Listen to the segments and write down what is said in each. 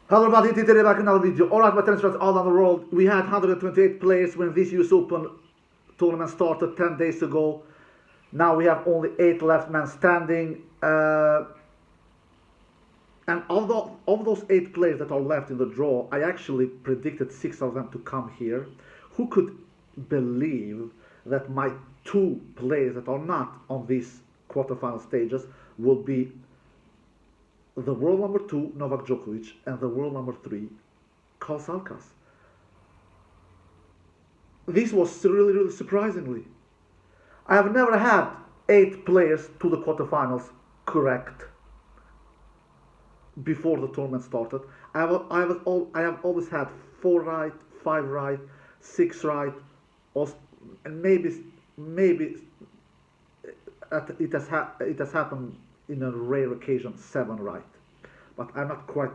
Hello everybody, today back in another video. Alright, my tennis friends all around the world, we had 128 players when this US Open tournament started 10 days ago. Now we have only 8 left men standing. And of those 8 players that are left in the draw, I actually predicted 6 of them to come here. Who could believe that my 2 players that are not on these quarterfinal stages will be the world number 2, Novak Djokovic, and the world number 3, Carlos Alcaraz. This was really surprisingly. I have never had 8 players to the quarterfinals correct before the tournament started. I have always had 4 right, 5 right, 6 right, and maybe it has happened in a rare occasion 7 right, but I'm not quite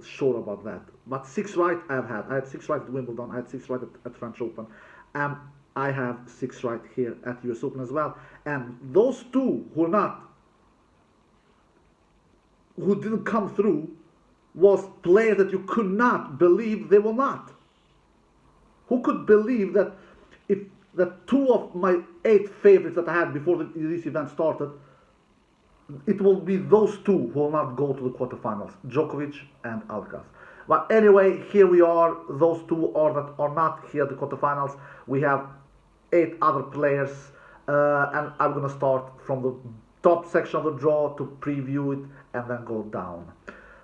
sure about that. But 6 right I have had. I had 6 right at Wimbledon. I had 6 right at French Open, and I have 6 right here at US Open as well. And those 2 who didn't come through was players that you could not believe they will not. Who could believe that if that 2 of my 8 favorites that I had before this event started, it will be those 2 who will not go to the quarterfinals, Djokovic and Alcaraz. But anyway, here we are. Those 2 that are not here at the quarterfinals. We have 8 other players, and I'm gonna start from the top section of the draw to preview it and then go down.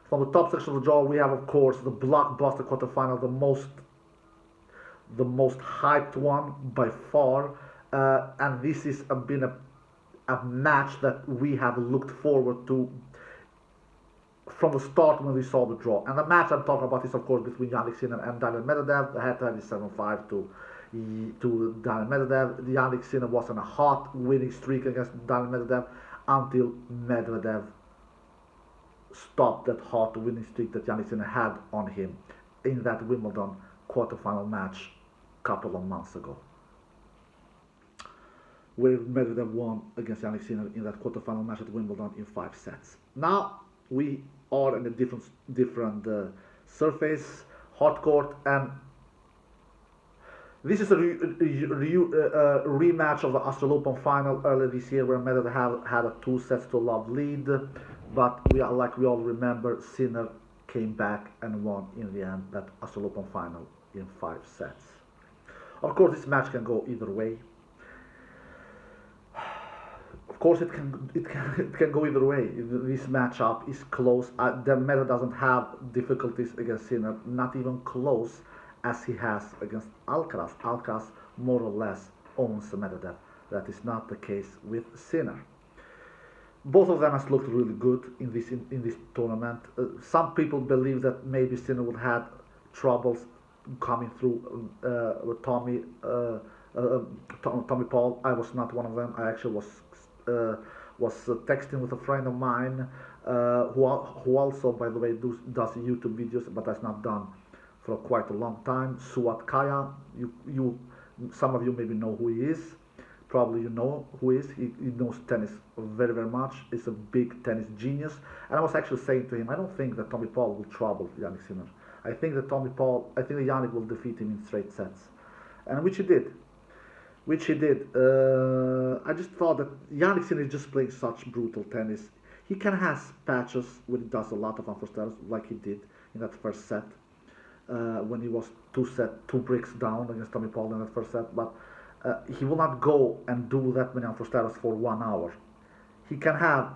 From the top section of the draw, we have of course the blockbuster quarterfinal, the most hyped one by far, and this has been a match that we have looked forward to from the start when we saw the draw. And the match I'm talking about is of course between Jannik Sinner and Daniil Medvedev. The head-to-head is 7-5 to Daniil Medvedev. Jannik Sinner was on a hot winning streak against Daniil Medvedev until Medvedev stopped that hot winning streak that Jannik Sinner had on him in that Wimbledon quarterfinal match a couple of months ago, where Medvedev won against Jannik Sinner in that quarterfinal match at Wimbledon in 5 sets. Now we are in a different surface, hard court, and this is a rematch of the Australian Open final earlier this year, where Medvedev had a 2 sets to love lead, but we all remember, Sinner came back and won in the end that Australian Open final in 5 sets. Of course, this match can go either way. Of course, it can go either way. This matchup is close. The Medvedev doesn't have difficulties against Sinner, not even close as he has against Alcaraz. Alcaraz more or less owns Medvedev. That is not the case with Sinner. Both of them has looked really good in this tournament. Some people believe that maybe Sinner would have troubles coming through with Tommy Paul. I was not one of them. I actually was texting with a friend of mine who also, by the way, does YouTube videos, but has not done for quite a long time. Suat Kaya, some of you maybe know who he is. Probably you know who he is. He knows tennis very much. He's a big tennis genius. And I was actually saying to him, I don't think that Tommy Paul will trouble Jannik Sinner. I think that Jannik will defeat him in straight sets, and which he did. I just thought that Jannik Sinner is just playing such brutal tennis. He can have patches when he does a lot of unforced errors, like he did in that first set, when he was 2 breaks down against Tommy Paul in that first set. But he will not go and do that many unforced errors for 1 hour. He can have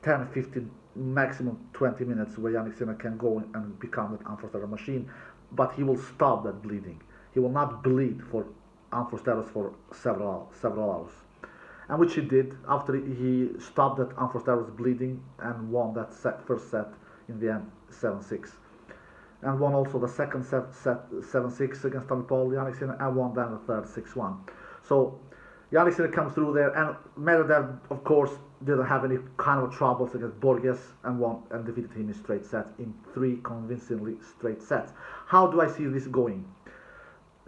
10, 15, maximum 20 minutes where Jannik Sinner can go and become an unforced error machine, but he will stop that bleeding. He will not bleed for unforced errors for several hours, and which he did after he stopped that unforced errors bleeding and won that first set in the end 7-6, and won also the second set 7-6 against Tommy Paul, Jannik Sinner, and won then the third 6-1. So Jannik Sinner comes through there, and Medvedev, of course, didn't have any kind of troubles against Borges and won and defeated him in straight sets, in 3 convincingly straight sets. How do I see this going?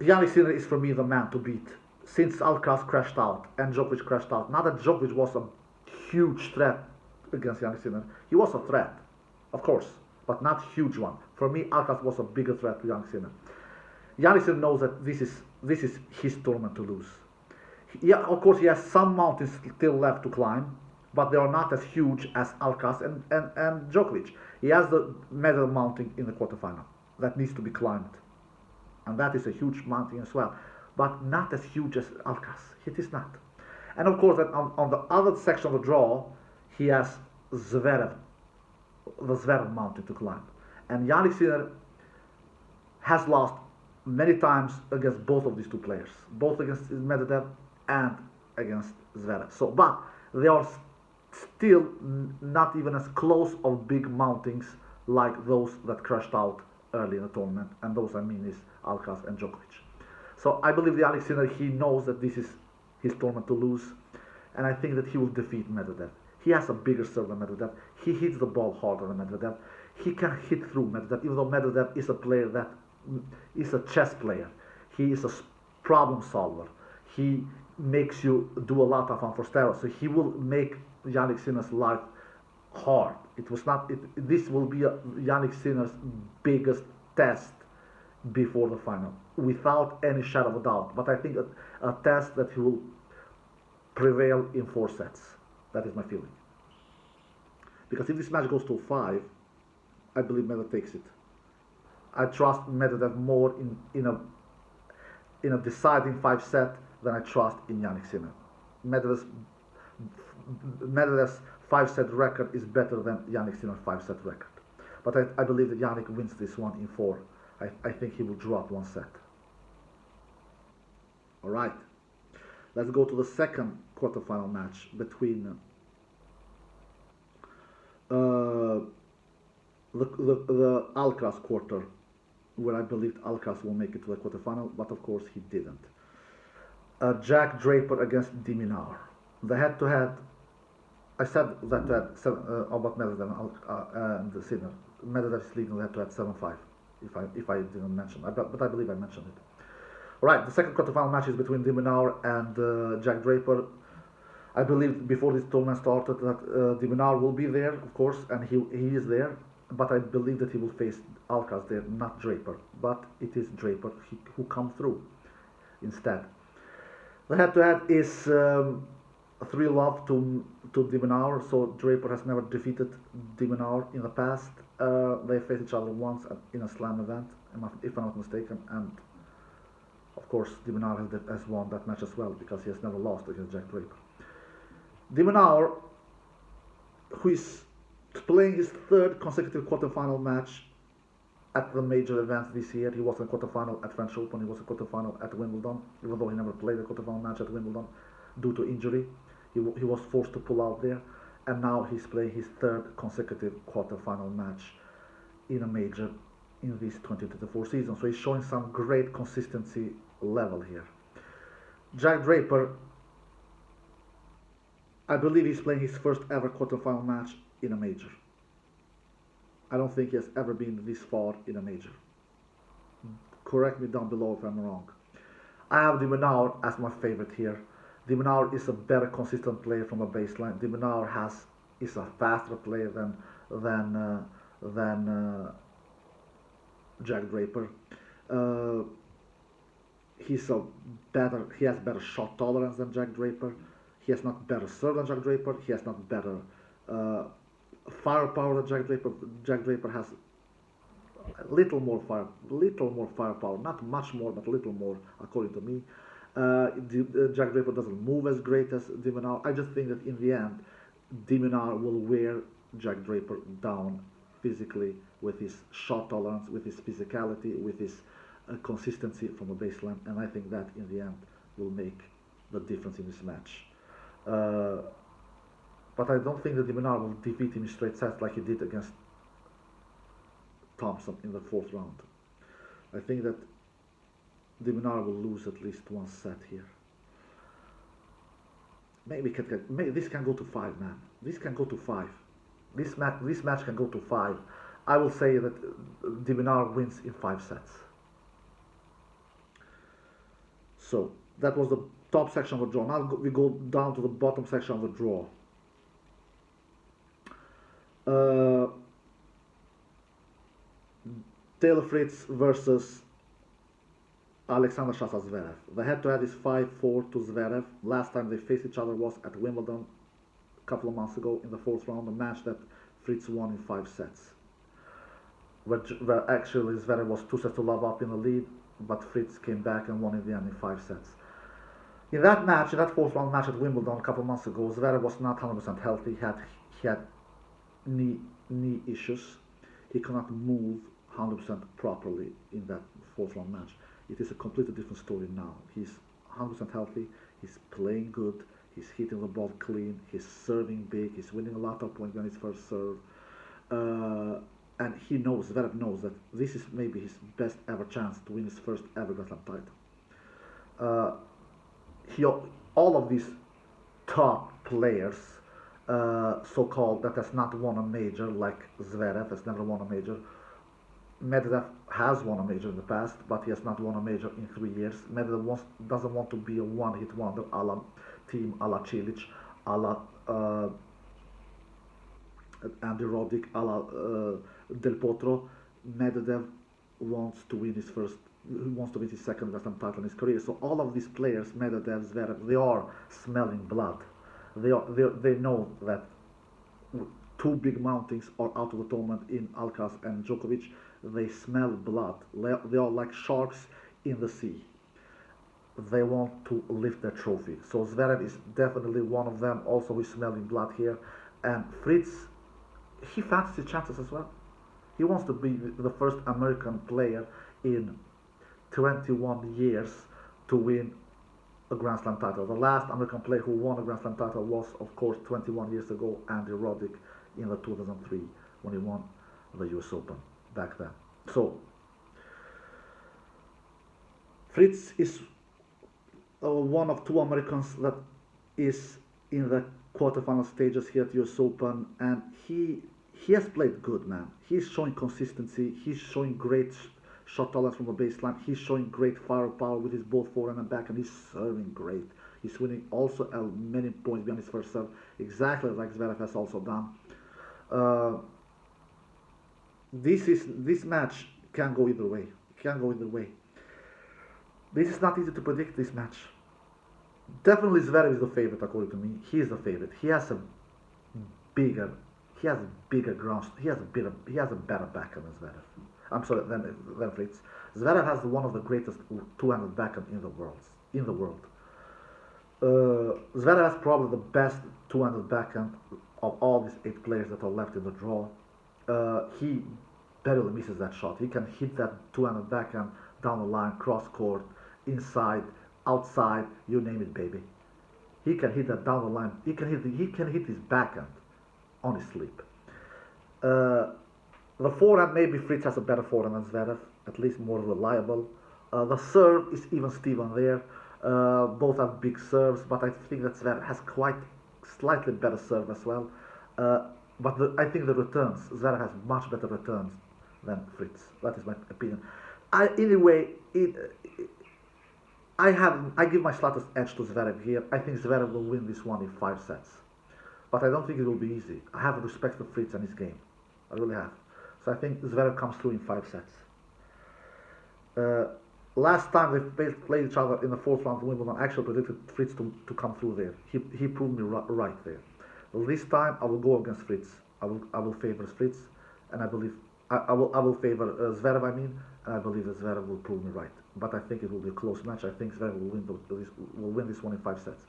Jannik Sinner is for me the man to beat since Alcaraz crashed out and Djokovic crashed out. Not that Djokovic was a huge threat against Yannick Sinner. He was a threat, of course, but not a huge one. For me, Alcaraz was a bigger threat to Yannick Sinner. Yannick Sinner knows that this is his tournament to lose. Yeah, of course, he has some mountains still left to climb, but they are not as huge as Alcaraz and Djokovic. He has the medal mountain in the quarterfinal that needs to be climbed, and that is a huge mountain as well, but not as huge as Alcaraz. It is not. And of course, that on the other section of the draw, he has Zverev, the Zverev mountain to climb. And Yannick Sinner has lost many times against both of these two players, both against Medvedev and against Zverev. So, but they are still not even as close of big mountains like those that crashed out early in the tournament, and those I mean is Alcaraz and Djokovic. So I believe the Yannick Sinner, he knows that this is his tournament to lose, and I think that he will defeat Medvedev. He has a bigger serve than Medvedev. He hits the ball harder than Medvedev. He can hit through Medvedev, even though Medvedev is a player that is a chess player. He is a problem solver. He makes you do a lot of unforced, so he will make Yannick Sinner's life hard. It was not. This will be Yannick Sinner's biggest test before the final, without any shadow of a doubt. But I think a test that he will prevail in 4 sets. That is my feeling. Because if this match goes to 5, I believe Medvedev takes it. I trust Medvedev more in a deciding 5 set than I trust in Yannick Sinner. Medvedev's 5-set record is better than Yannick Sinner's 5-set record. But I believe that Yannick wins this one in 4. I think he will drop 1 set. Alright. Let's go to the second quarterfinal match between the Alcaraz quarter, where I believed Alcaraz will make it to the quarterfinal, but of course he didn't. Jack Draper against Dimitrov. The head-to-head, I said that about Medvedev and Sinner. Medvedev is leading the head-to-head 7-5, if I didn't mention, but I believe I mentioned it. Alright, the second quarterfinal match is between Minaur and Jack Draper. I believed before this tournament started that Minaur will be there, of course, and he is there. But I believe that he will face Alcaraz there, not Draper. But it is Draper who comes through instead. The head-to-head is 3-love to Minaur, so Draper has never defeated Minaur in the past. They faced each other once in a slam event, if I'm not mistaken, and of course, Minaur has won that match as well because he has never lost against Jack Draper. Minaur, who is playing his 3rd consecutive quarterfinal match at the major events this year. He was in quarterfinal at French Open, he was in quarterfinal at Wimbledon, even though he never played a quarterfinal match at Wimbledon due to injury. He was forced to pull out there, and now he's playing his 3rd consecutive quarterfinal match in a major in this 2024 season. So he's showing some great consistency level here. Jack Draper, I believe he's playing his first ever quarterfinal match in a major. I don't think he has ever been this far in a major. Correct me down below if I'm wrong. I have Minaur as my favorite here. Minaur is a better consistent player from a baseline. Minaur is a faster player than Jack Draper. He has better shot tolerance than Jack Draper. He has not better serve than Jack Draper. He has not better firepower than Jack Draper. Jack Draper has a little more firepower, not much more, but a little more, according to me. Jack Draper doesn't move as great as Minaur. I just think that in the end, Minaur will wear Jack Draper down physically with his shot tolerance, with his physicality, with his consistency from a baseline, and I think that in the end will make the difference in this match. But I don't think that Minaur will defeat him in straight sets like he did against Thompson in the 4th round. I think that Minaur will lose at least 1 set here. Maybe this can go to 5, man. This can go to 5. This match can go to 5. I will say that Minaur wins in 5 sets. So that was the top section of the draw. Now we go down to the bottom section of the draw. Uh, Taylor Fritz versus Alexander Shasa Zverev. The head-to-head is 5-4 to Zverev. Last time they faced each other was at Wimbledon a couple of months ago in the fourth round, a match that Fritz won in 5 sets. Where actually Zverev was 2 sets to love up in the lead, but Fritz came back and won in the end in 5 sets. In that match, in that fourth round match at Wimbledon a couple of months ago, Zverev was not 100% healthy. He had knee issues. He cannot move 100% properly in that fourth round match. It is a completely different story now. He's 100% healthy. He's playing good. He's hitting the ball clean. He's serving big. He's winning a lot of points on his first serve. And Zverev knows that this is maybe his best ever chance to win his first ever Grand Slam title. All of these top players, so-called, that has not won a major, like Zverev has never won a major. Medvedev has won a major in the past, but he has not won a major in 3 years. Medvedev doesn't want to be a one-hit wonder, a la Team, a la Cilic, a la Andy Roddick, a la Del Potro. Medvedev wants to win his second Grand Slam title in his career. So all of these players, Medvedev, Zverev, they are smelling blood. They know that two big mountains are out of the tournament in Alcaraz and Djokovic. They smell blood. They are like sharks in the sea. They want to lift their trophy. So Zverev is definitely one of them. Also, he's smelling blood here. And Fritz, he fancies his chances as well. He wants to be the first American player in 21 years to win a Grand Slam title. The last American player who won a Grand Slam title was, of course, 21 years ago, Andy Roddick in the 2003 when he won the US Open back then. So Fritz is one of two Americans that is in the quarterfinal stages here at US Open, and he has played good, man. He's showing consistency. He's showing great shot tolerance from the baseline. He's showing great firepower with his both forehand and backhand. He's serving great. He's winning also many points beyond his first serve, exactly like Zverev has also done. This match can go either way. This is not easy to predict, this match. Definitely Zverev is the favorite according to me. He is the favorite. He has a bigger ground. He has a better backhand than Zverev. I'm sorry, than Fritz. Zverev has one of the greatest two-handed backhand in the world. Zverev has probably the best two-handed backhand of all these 8 players that are left in the draw. He barely misses that shot. He can hit that two-handed backhand down the line, cross court, inside, outside, you name it, baby. He can hit that down the line. He can hit his backhand on his sleep. The forehand, maybe Fritz has a better forehand than Zverev, at least more reliable. The serve is even Steven there. Both have big serves, but I think that Zverev has quite slightly better serve as well. But I think the returns, Zverev has much better returns than Fritz. That is my opinion. I give my slightest edge to Zverev here. I think Zverev will win this one in 5 sets. But I don't think it will be easy. I have respect for Fritz and his game. I really have. So I think Zverev comes through in 5 sets. Last time they played each other in the 4th round of Wimbledon, I actually predicted Fritz to come through there. He proved me right there. Well, this time I will go against Fritz. I will favor Fritz, and I believe I will favor Zverev. And I believe that Zverev will prove me right. But I think it will be a close match. I think Zverev will win this one in 5 sets.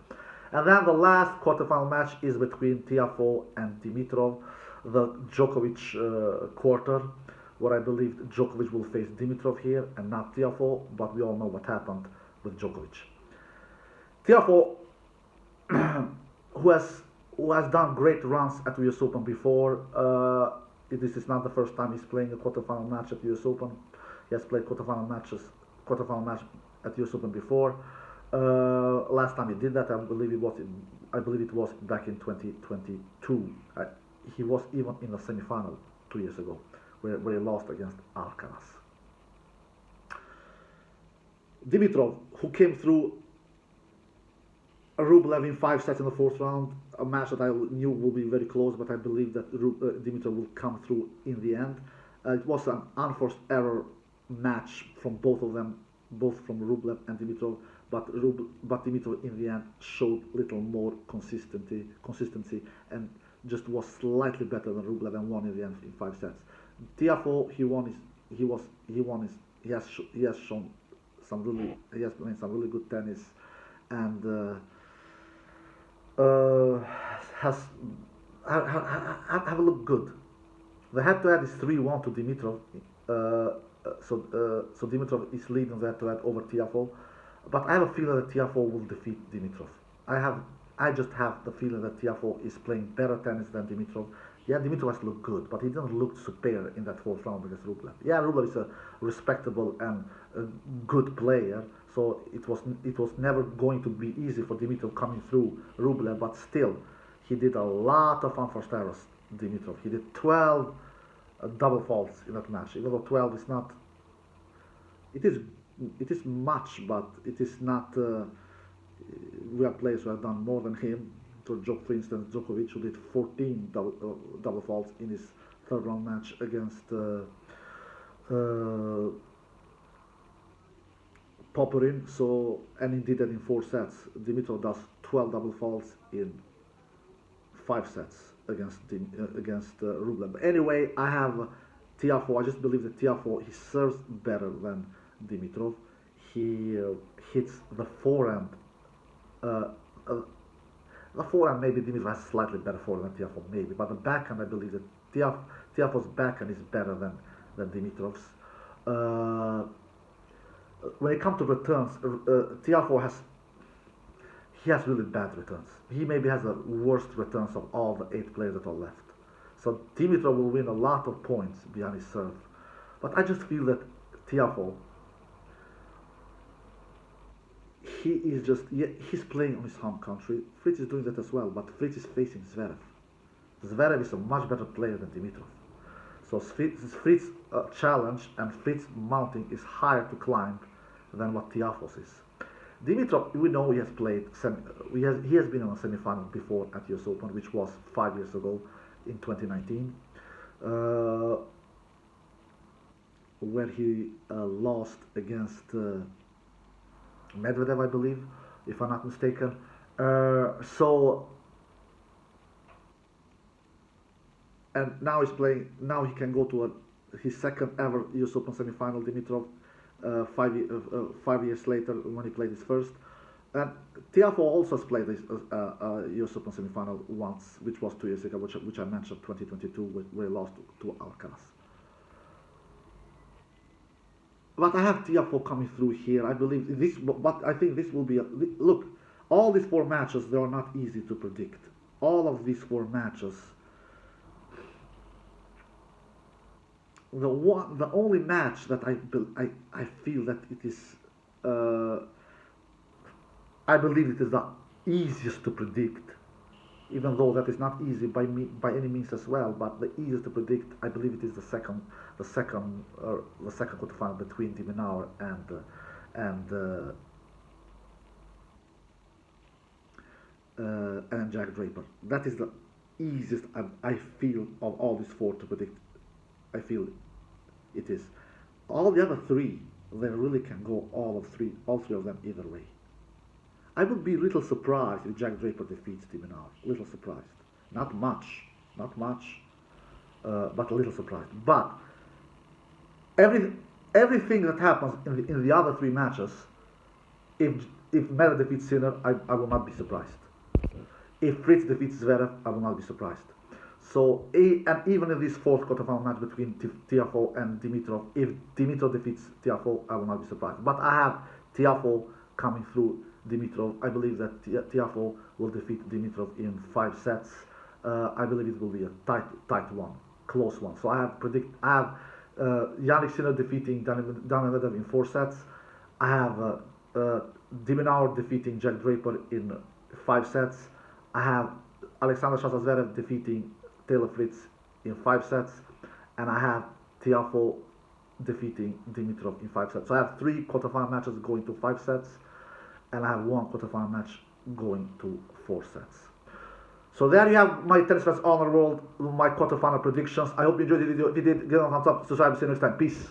And then the last quarterfinal match is between Tiafoe and Dimitrov, the Djokovic quarter, where I believe Djokovic will face Dimitrov here and not Tiafoe, but we all know what happened with Djokovic. Tiafoe, who has done great runs at the US Open before, this is not the first time he's playing a quarterfinal match at the US Open. He has played quarterfinal match at the US Open before. Last time he did that, I believe it was back in 2022. He was even in the semi-final 2 years ago, where he lost against Alcaraz. Dimitrov, who came through Rublev in 5 sets in the fourth round, a match that I knew will be very close, but I believe that Dimitrov will come through in the end. It was an unforced error match from both of them, both from Rublev and Dimitrov, but Dimitrov in the end showed little more consistency, and just was slightly better than Rublev and won in the end in 5 sets. Tiafoe, he has shown he has played some really good tennis, and has have looked good. The head-to-head is 3-1 to Dimitrov. So Dimitrov is leading the head-to-head over Tiafoe, but I have a feeling that Tiafoe will defeat Dimitrov. I just have the feeling that Tiafoe is playing better tennis than Dimitrov. Yeah, Dimitrov has looked good, but he didn't look superior in that fourth round against Rublev. Yeah, Rublev is a respectable and a good player, so it was never going to be easy for Dimitrov coming through Rublev, but still, he did a lot of unforced errors. Dimitrov, he did 12 double faults in that match. Even though 12 is not, it is it is much, but it is not. We have players who have done more than him. For instance, Djokovic, who did 14 double faults in his third round match against uh, Popperin. So, and he did that in 4 sets. Dimitrov does 12 double faults in 5 sets against Rublev. But anyway, I have Tiafoe. I just believe that Tiafoe, he serves better than Dimitrov. He hits the forehand. Uh, uh, the forehand, maybe Dimitrov has slightly better forehand than Tiafoe, maybe, but the backhand, I believe that Tiafoe's backhand is better than Dimitrov's. Uh, when it comes to returns, Tiafoe has really bad returns. He maybe has the worst returns of all the 8 players that are left. So Dimitrov will win a lot of points behind his serve. But I just feel that Tiafoe, he's playing on his home country. Fritz is doing that as well, but Fritz is facing Zverev. Zverev is a much better player than Dimitrov. So Fritz's challenge and Fritz's mounting is higher to climb than what Tiafoe's is. Dimitrov, we know he has played. He has been in a semi-final before at US Open, which was 5 years ago in 2019, where he lost against Medvedev, I believe, if I'm not mistaken. So, and now he's playing. Now he can go to his second ever US Open semi-final. Dimitrov, 5 years later when he played his first. And Tiafoe also has played this US Open semi-final once, which was 2 years ago, which I mentioned, 2022, where he lost to Alcaraz. But I have Tiafoe coming through here. I believe this, but I think this will be look. All these 4 matches, they are not easy to predict. All of these 4 matches. The only match that I feel that it is. I believe it is the easiest to predict, even though that is not easy by any means as well. But the easiest to predict, I believe it is the second quarterfinal between Minaur and Jack Draper. That is the easiest I feel of all these 4 to predict. I feel it is. All the other 3, they really can go all three of them either way. I would be a little surprised if Jack Draper defeats Minaur. A little surprised. Not much, but a little surprised. But everything that happens in the other 3 matches, if Medvedev defeats Sinner, I will not be surprised. If Fritz defeats Zverev, I will not be surprised. So, and even in this 4th quarterfinal match between Tiafoe and Dimitrov, if Dimitrov defeats Tiafoe, I will not be surprised. But I have Tiafoe coming through Dimitrov. I believe that Tiafoe will defeat Dimitrov in 5 sets. I believe it will be a tight one, close one. So I have Yannick Sinner defeating Daniel Medvedev in 4 sets. I have Minaur defeating Jack Draper in 5 sets. I have Alexander Zverev defeating Taylor Fritz in 5 sets, and I have Tiafoe defeating Dimitrov in 5 sets. So I have 3 quarterfinal matches going to 5 sets, and I have 1 quarterfinal match going to 4 sets. So there you have my tennis fans honor world, my quarterfinal predictions. I hope you enjoyed the video. If you did, give it a thumbs up, subscribe, see you next time. Peace.